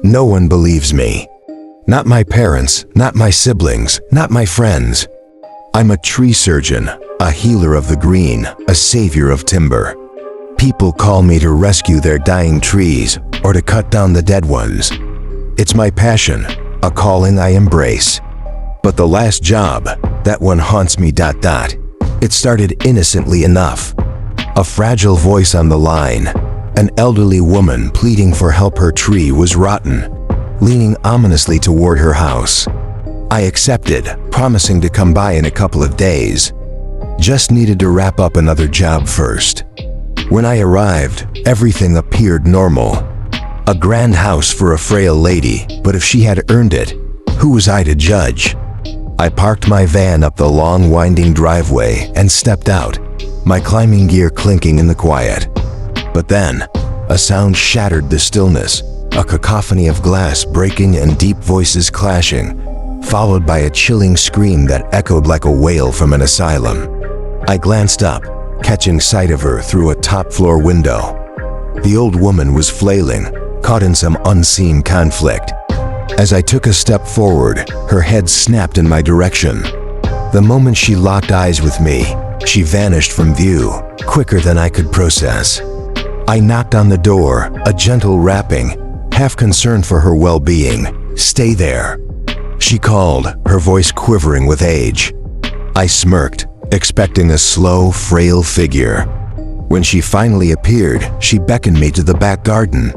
No one believes me. Not my parents, not my siblings, not my friends. I'm a tree surgeon, a healer of the green, a savior of timber. People call me to rescue their dying trees or to cut down the dead ones. It's my passion, a calling I embrace. But the last job, that one haunts me. It started innocently enough. A fragile voice on the line, an elderly woman pleading for help. Her tree was rotten, leaning ominously toward her house. I accepted, promising to come by in a couple of days. Just needed to wrap up another job first. When I arrived, everything appeared normal. A grand house for a frail lady, but if she had earned it, who was I to judge? I parked my van up the long winding driveway and stepped out, my climbing gear clinking in the quiet. But then, a sound shattered the stillness, a cacophony of glass breaking and deep voices clashing, followed by a chilling scream that echoed like a wail from an asylum. I glanced up, catching sight of her through a top-floor window. The old woman was flailing, caught in some unseen conflict. As I took a step forward, her head snapped in my direction. The moment she locked eyes with me, she vanished from view, quicker than I could process. I knocked on the door, a gentle rapping, half concerned for her well-being. "Stay there." She called, her voice quivering with age. I smirked, expecting a slow, frail figure. When she finally appeared, she beckoned me to the back garden.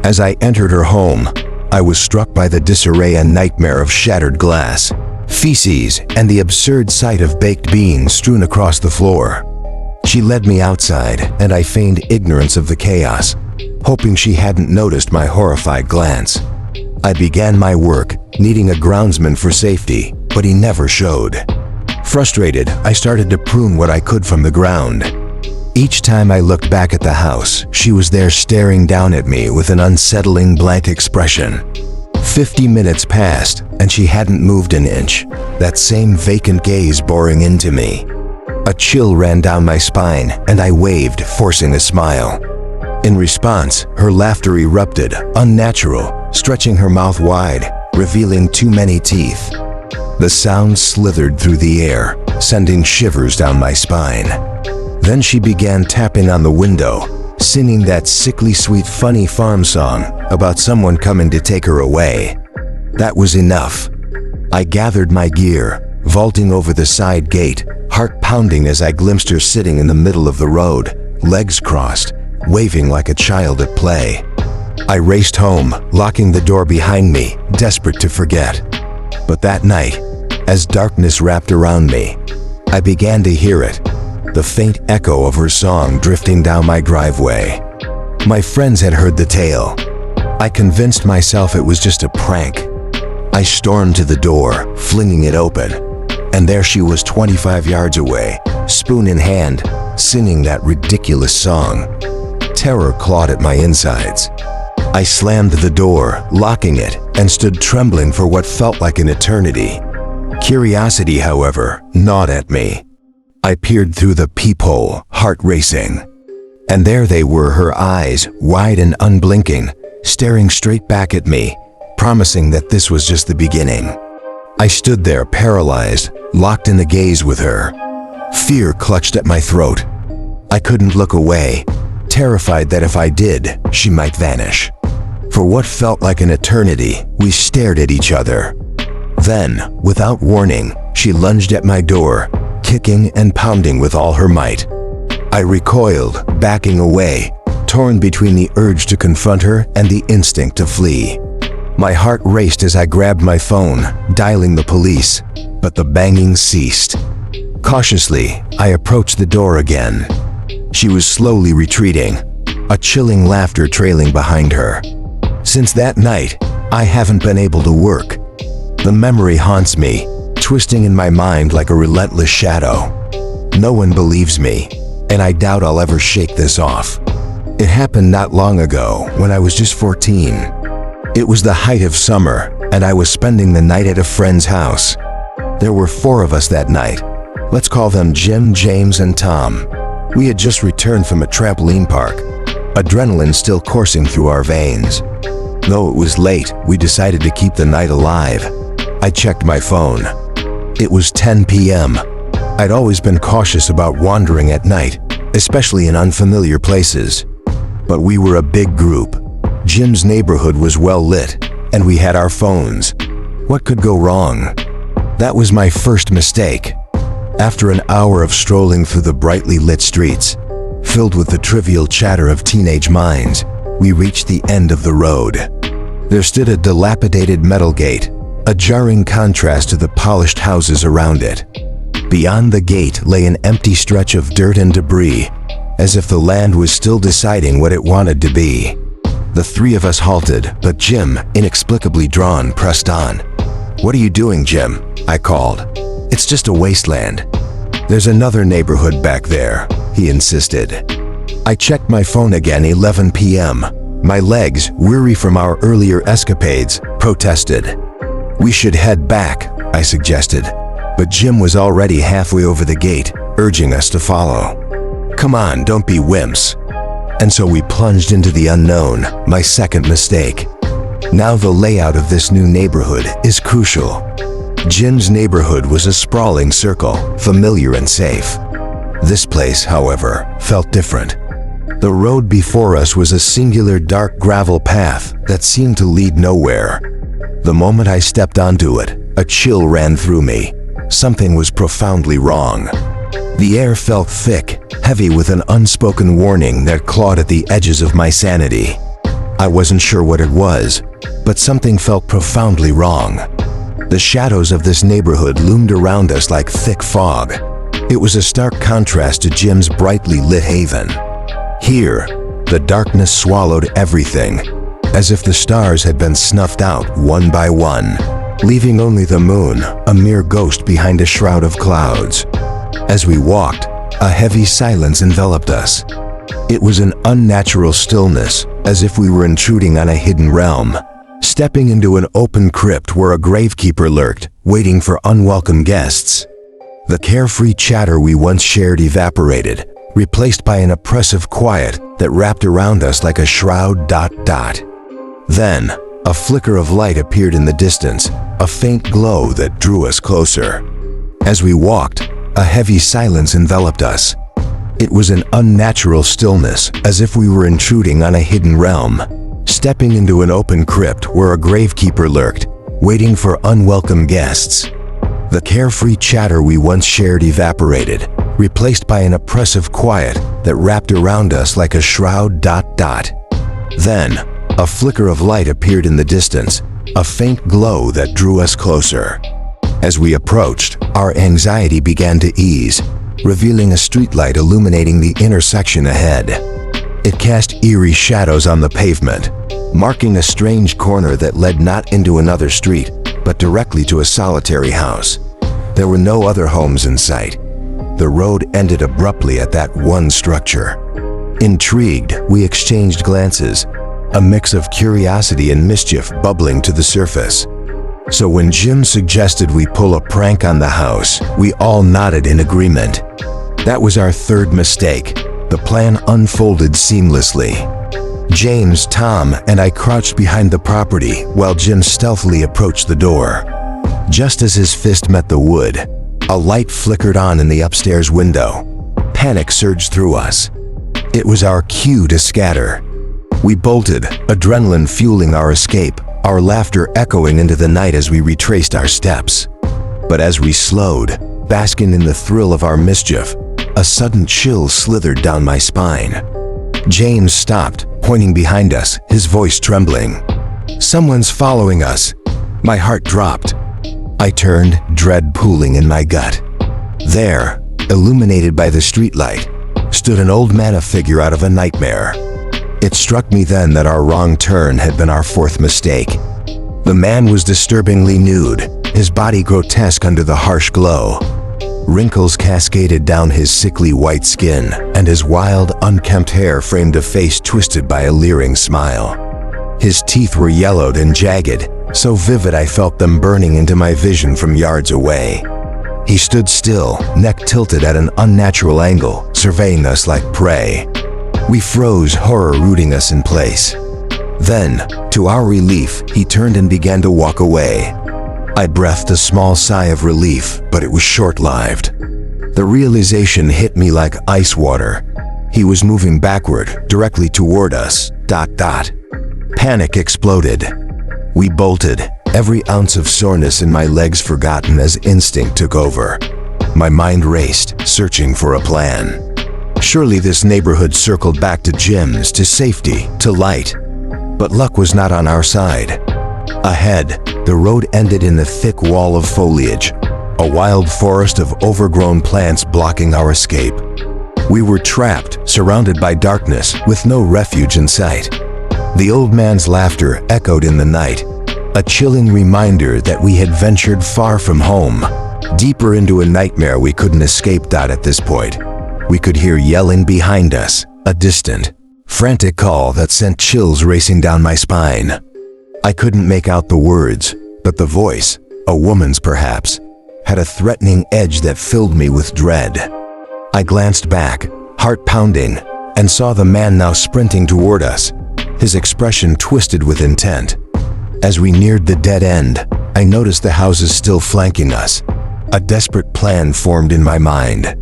As I entered her home, I was struck by the disarray and nightmare of shattered glass, feces, and the absurd sight of baked beans strewn across the floor. She led me outside, and I feigned ignorance of the chaos, hoping she hadn't noticed my horrified glance. I began my work, needing a groundsman for safety, but he never showed. Frustrated, I started to prune what I could from the ground. Each time I looked back at the house, she was there staring down at me with an unsettling blank expression. 50 minutes passed, and she hadn't moved an inch, that same vacant gaze boring into me. A chill ran down my spine, and I waved, forcing a smile. In response, her laughter erupted, unnatural, stretching her mouth wide, revealing too many teeth. The sound slithered through the air, sending shivers down my spine. Then she began tapping on the window, singing that sickly sweet funny farm song about someone coming to take her away. That was enough. I gathered my gear, vaulting over the side gate, heart pounding as I glimpsed her sitting in the middle of the road, legs crossed, waving like a child at play. I raced home, locking the door behind me, desperate to forget. But that night, as darkness wrapped around me, I began to hear it, the faint echo of her song drifting down my driveway. My friends had heard the tale. I convinced myself it was just a prank. I stormed to the door, flinging it open, and there she was 25 yards away, spoon in hand, singing that ridiculous song. Terror clawed at my insides. I slammed the door, locking it, and stood trembling for what felt like an eternity. Curiosity, however, gnawed at me. I peered through the peephole, heart racing. And there they were, her eyes, wide and unblinking, staring straight back at me, promising that this was just the beginning. I stood there paralyzed, locked in the gaze with her. Fear clutched at my throat. I couldn't look away, terrified that if I did, she might vanish. For what felt like an eternity, we stared at each other. Then, without warning, she lunged at my door, kicking and pounding with all her might. I recoiled, backing away, torn between the urge to confront her and the instinct to flee. My heart raced as I grabbed my phone, dialing the police, but the banging ceased. Cautiously, I approached the door again. She was slowly retreating, a chilling laughter trailing behind her. Since that night, I haven't been able to work. The memory haunts me, twisting in my mind like a relentless shadow. No one believes me, and I doubt I'll ever shake this off. It happened not long ago, when I was just 14. It was the height of summer, and I was spending the night at a friend's house. There were 4 of us that night. Let's call them Jim, James, and Tom. We had just returned from a trampoline park, adrenaline still coursing through our veins. Though it was late, we decided to keep the night alive. I checked my phone. It was 10 p.m. I'd always been cautious about wandering at night, especially in unfamiliar places. But we were a big group. Jim's neighborhood was well lit, and we had our phones. What could go wrong? That was my first mistake. After an hour of strolling through the brightly lit streets, filled with the trivial chatter of teenage minds, we reached the end of the road. There stood a dilapidated metal gate, a jarring contrast to the polished houses around it. Beyond the gate lay an empty stretch of dirt and debris, as if the land was still deciding what it wanted to be. The three of us halted, but Jim, inexplicably drawn, pressed on. "What are you doing, Jim?" I called. "It's just a wasteland." "There's another neighborhood back there," he insisted. I checked my phone again, 11 p.m. My legs, weary from our earlier escapades, protested. "We should head back," I suggested, but Jim was already halfway over the gate, urging us to follow. "Come on, don't be wimps." And so we plunged into the unknown, my second mistake. Now the layout of this new neighborhood is crucial. Jim's neighborhood was a sprawling circle, familiar and safe. This place, however, felt different. The road before us was a singular dark gravel path that seemed to lead nowhere. The moment I stepped onto it, a chill ran through me. Something was profoundly wrong. The air felt thick, heavy with an unspoken warning that clawed at the edges of my sanity. I wasn't sure what it was, but something felt profoundly wrong. The shadows of this neighborhood loomed around us like thick fog. It was a stark contrast to Jim's brightly lit haven. Here, the darkness swallowed everything, as if the stars had been snuffed out one by one, leaving only the moon, a mere ghost behind a shroud of clouds. As we walked, a heavy silence enveloped us. It was an unnatural stillness, as if we were intruding on a hidden realm, stepping into an open crypt where a gravekeeper lurked, waiting for unwelcome guests. The carefree chatter we once shared evaporated, replaced by an oppressive quiet that wrapped around us like a shroud. Then, a flicker of light appeared in the distance, a faint glow that drew us closer. As we walked, a heavy silence enveloped us. It was an unnatural stillness, as if we were intruding on a hidden realm, stepping into an open crypt where a gravekeeper lurked, waiting for unwelcome guests. The carefree chatter we once shared evaporated, replaced by an oppressive quiet that wrapped around us like a shroud. Then, a flicker of light appeared in the distance, a faint glow that drew us closer. As we approached, our anxiety began to ease, revealing a streetlight illuminating the intersection ahead. It cast eerie shadows on the pavement, marking a strange corner that led not into another street, but directly to a solitary house. There were no other homes in sight. The road ended abruptly at that one structure. Intrigued, we exchanged glances, a mix of curiosity and mischief bubbling to the surface. So when Jim suggested we pull a prank on the house, we all nodded in agreement. That was our third mistake. The plan unfolded seamlessly. James, Tom, and I crouched behind the property while Jim stealthily approached the door. Just as his fist met the wood, a light flickered on in the upstairs window. Panic surged through us. It was our cue to scatter. We bolted, adrenaline fueling our escape, our laughter echoing into the night as we retraced our steps. But as we slowed, basking in the thrill of our mischief, a sudden chill slithered down my spine. James stopped, pointing behind us, his voice trembling. "Someone's following us." My heart dropped. I turned, dread pooling in my gut. There, illuminated by the streetlight, stood an old man, a figure out of a nightmare. It struck me then that our wrong turn had been our fourth mistake. The man was disturbingly nude, his body grotesque under the harsh glow. Wrinkles cascaded down his sickly white skin, and his wild, unkempt hair framed a face twisted by a leering smile. His teeth were yellowed and jagged, so vivid I felt them burning into my vision from yards away. He stood still, neck tilted at an unnatural angle, surveying us like prey. We froze, horror rooting us in place. Then, to our relief, he turned and began to walk away. I breathed a small sigh of relief, but it was short-lived. The realization hit me like ice water. He was moving backward, directly toward us. ... Panic exploded. We bolted, every ounce of soreness in my legs forgotten as instinct took over. My mind raced, searching for a plan. Surely this neighborhood circled back to gyms, to safety, to light. But luck was not on our side. Ahead, the road ended in a thick wall of foliage, a wild forest of overgrown plants blocking our escape. We were trapped, surrounded by darkness, with no refuge in sight. The old man's laughter echoed in the night, a chilling reminder that we had ventured far from home, deeper into a nightmare we couldn't escape. At this point, we could hear yelling behind us, a distant, frantic call that sent chills racing down my spine. I couldn't make out the words, but the voice, a woman's perhaps, had a threatening edge that filled me with dread. I glanced back, heart pounding, and saw the man now sprinting toward us, his expression twisted with intent. As we neared the dead end, I noticed the houses still flanking us. A desperate plan formed in my mind.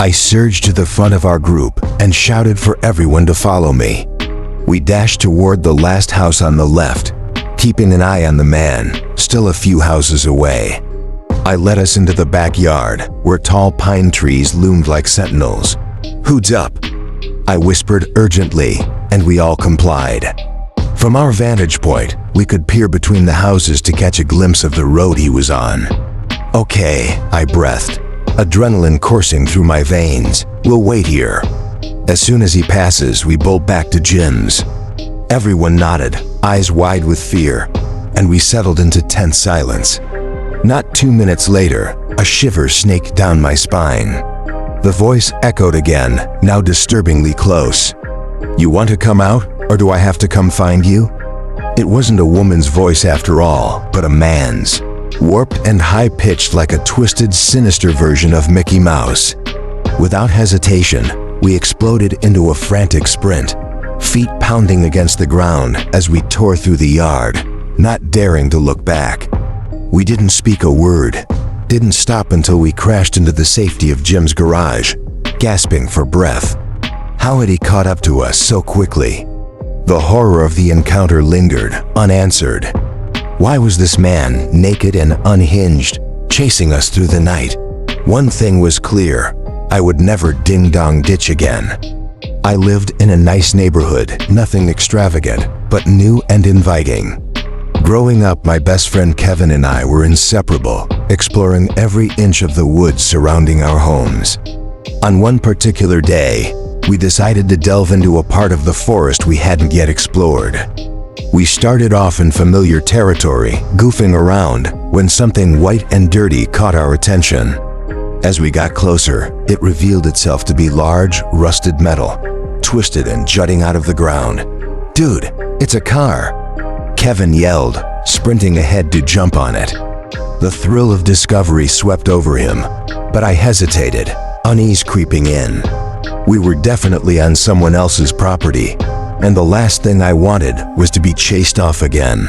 I surged to the front of our group and shouted for everyone to follow me. We dashed toward the last house on the left, keeping an eye on the man, still a few houses away. I led us into the backyard, where tall pine trees loomed like sentinels. "Who's up?" I whispered urgently, and we all complied. From our vantage point, we could peer between the houses to catch a glimpse of the road he was on. "Okay," I breathed, adrenaline coursing through my veins. "We'll wait here. As soon as he passes, we bolt back to Jim's." Everyone nodded, eyes wide with fear, and we settled into tense silence. Not 2 minutes later, a shiver snaked down my spine. The voice echoed again, now disturbingly close. "You want to come out, or do I have to come find you?" It wasn't a woman's voice after all, but a man's. Warped and high-pitched like a twisted, sinister version of Mickey Mouse. Without hesitation, we exploded into a frantic sprint, feet pounding against the ground as we tore through the yard, not daring to look back. We didn't speak a word, didn't stop until we crashed into the safety of Jim's garage, gasping for breath. How had he caught up to us so quickly? The horror of the encounter lingered, unanswered. Why was this man, naked and unhinged, chasing us through the night? One thing was clear: I would never ding-dong ditch again. I lived in a nice neighborhood, nothing extravagant, but new and inviting. Growing up, my best friend Kevin and I were inseparable, exploring every inch of the woods surrounding our homes. On one particular day, we decided to delve into a part of the forest we hadn't yet explored. We started off in familiar territory, goofing around, when something white and dirty caught our attention. As we got closer, it revealed itself to be large, rusted metal, twisted and jutting out of the ground. "Dude, it's a car!" Kevin yelled, sprinting ahead to jump on it. The thrill of discovery swept over him, but I hesitated, unease creeping in. We were definitely on someone else's property, and the last thing I wanted was to be chased off again.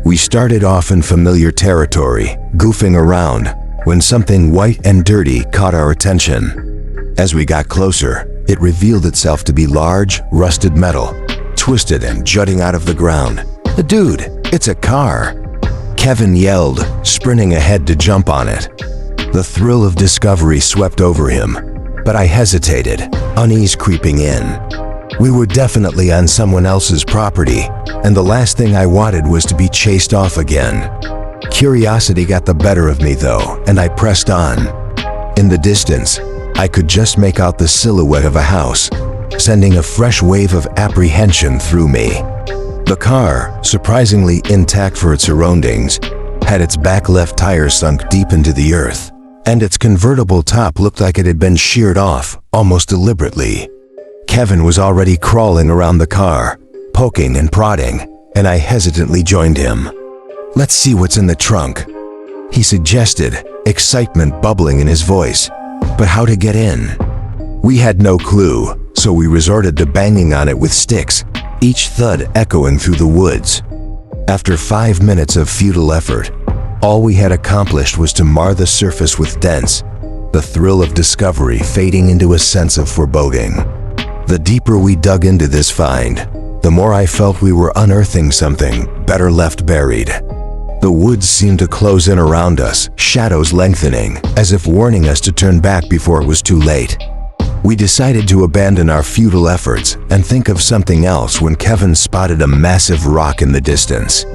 We started off in familiar territory, goofing around, when something white and dirty caught our attention. As we got closer, it revealed itself to be large, rusted metal, twisted and jutting out of the ground. "Dude, it's a car!" Kevin yelled, sprinting ahead to jump on it. The thrill of discovery swept over him, but I hesitated, unease creeping in. We were definitely on someone else's property, and the last thing I wanted was to be chased off again. Curiosity got the better of me though, and I pressed on. In the distance, I could just make out the silhouette of a house, sending a fresh wave of apprehension through me. The car, surprisingly intact for its surroundings, had its back left tire sunk deep into the earth, and its convertible top looked like it had been sheared off, almost deliberately. Kevin was already crawling around the car, poking and prodding, and I hesitantly joined him. "Let's see what's in the trunk," he suggested, excitement bubbling in his voice. But how to get in? We had no clue, so we resorted to banging on it with sticks, each thud echoing through the woods. After 5 minutes of futile effort, all we had accomplished was to mar the surface with dents, the thrill of discovery fading into a sense of foreboding. The deeper we dug into this find, the more I felt we were unearthing something better left buried. The woods seemed to close in around us, shadows lengthening, as if warning us to turn back before it was too late. We decided to abandon our futile efforts and think of something else when Kevin spotted a massive rock in the distance.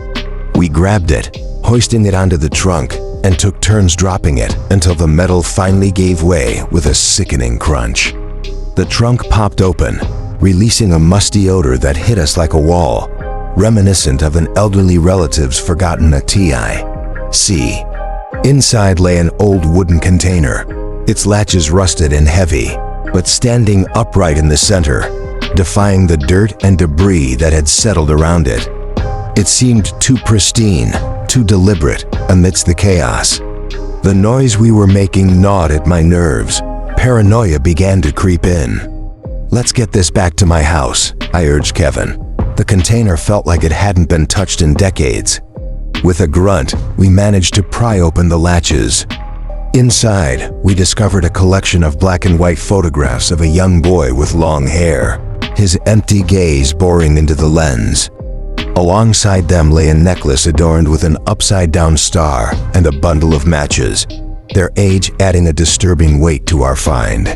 We grabbed it, hoisting it onto the trunk, and took turns dropping it until the metal finally gave way with a sickening crunch. The trunk popped open, releasing a musty odor that hit us like a wall, reminiscent of an elderly relative's forgotten TIC. Inside lay an old wooden container, its latches rusted and heavy, but standing upright in the center, defying the dirt and debris that had settled around it. It seemed too pristine, too deliberate amidst the chaos. The noise we were making gnawed at my nerves. Paranoia began to creep in. "Let's get this back to my house," I urged Kevin. The container felt like it hadn't been touched in decades. With a grunt, we managed to pry open the latches. Inside, we discovered a collection of black and white photographs of a young boy with long hair, his empty gaze boring into the lens. Alongside them lay a necklace adorned with an upside-down star and a bundle of matches, their age adding a disturbing weight to our find.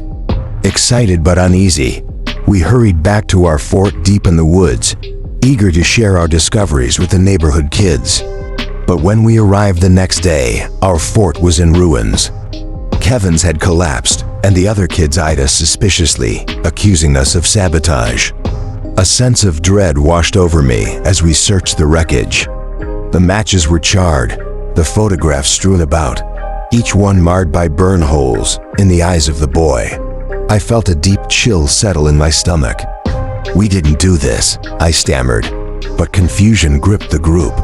Excited but uneasy, we hurried back to our fort deep in the woods, eager to share our discoveries with the neighborhood kids. But when we arrived the next day, our fort was in ruins. Kevin's had collapsed, and the other kids eyed us suspiciously, accusing us of sabotage. A sense of dread washed over me as we searched the wreckage. The matches were charred, the photographs strewn about, each one marred by burn holes in the eyes of the boy. I felt a deep chill settle in my stomach. "We didn't do this," I stammered, but confusion gripped the group,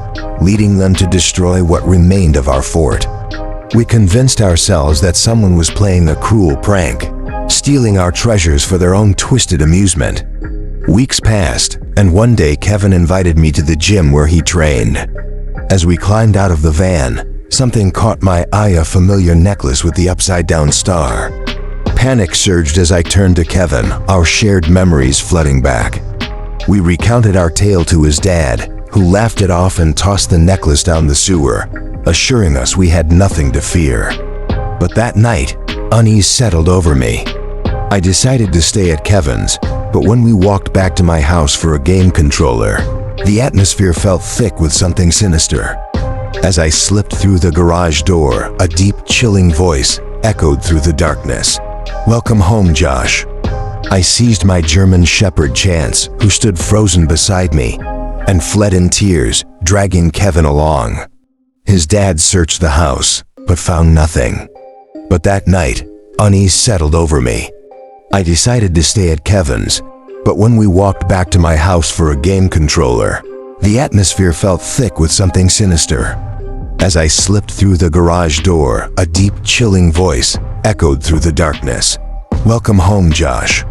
leading them to destroy what remained of our fort. We convinced ourselves that someone was playing a cruel prank, stealing our treasures for their own twisted amusement. Weeks passed, and one day Kevin invited me to the gym where he trained. As we climbed out of the van, something caught my eye, a familiar necklace with the upside-down star. Panic surged as I turned to Kevin, our shared memories flooding back. We recounted our tale to his dad, who laughed it off and tossed the necklace down the sewer, assuring us we had nothing to fear. But that night, unease settled over me. I decided to stay at Kevin's, but when we walked back to my house for a game controller, the atmosphere felt thick with something sinister. As I slipped through the garage door, a deep, chilling voice echoed through the darkness. "Welcome home, Josh." I seized my German Shepherd Chance, who stood frozen beside me, and fled in tears, dragging Kevin along. His dad searched the house, but found nothing. But that night, unease settled over me. I decided to stay at Kevin's, but when we walked back to my house for a game controller, the atmosphere felt thick with something sinister. As I slipped through the garage door, a deep, chilling voice echoed through the darkness. "Welcome home, Josh."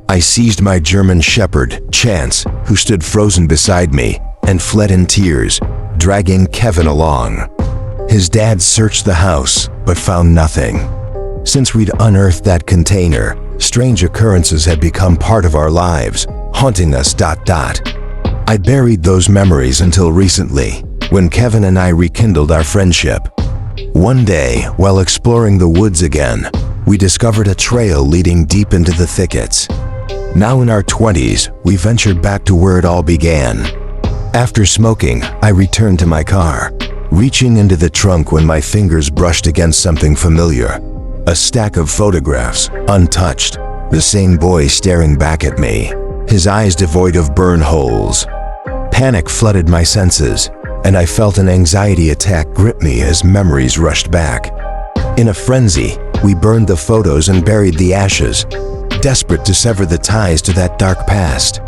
I seized my German Shepherd, Chance, who stood frozen beside me, and fled in tears, dragging Kevin along. His dad searched the house, but found nothing. Since we'd unearthed that container, strange occurrences had become part of our lives, haunting us. I buried those memories until recently, when Kevin and I rekindled our friendship. One day, while exploring the woods again, we discovered a trail leading deep into the thickets. Now in our 20s, we ventured back to where it all began. After smoking, I returned to my car, reaching into the trunk when my fingers brushed against something familiar. A stack of photographs, untouched, the same boy staring back at me, his eyes devoid of burn holes. Panic flooded my senses, and I felt an anxiety attack grip me as memories rushed back. In a frenzy, we burned the photos and buried the ashes, desperate to sever the ties to that dark past.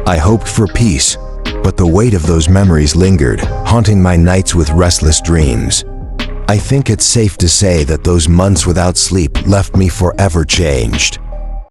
I hoped for peace, but the weight of those memories lingered, haunting my nights with restless dreams. I think it's safe to say that those months without sleep left me forever changed.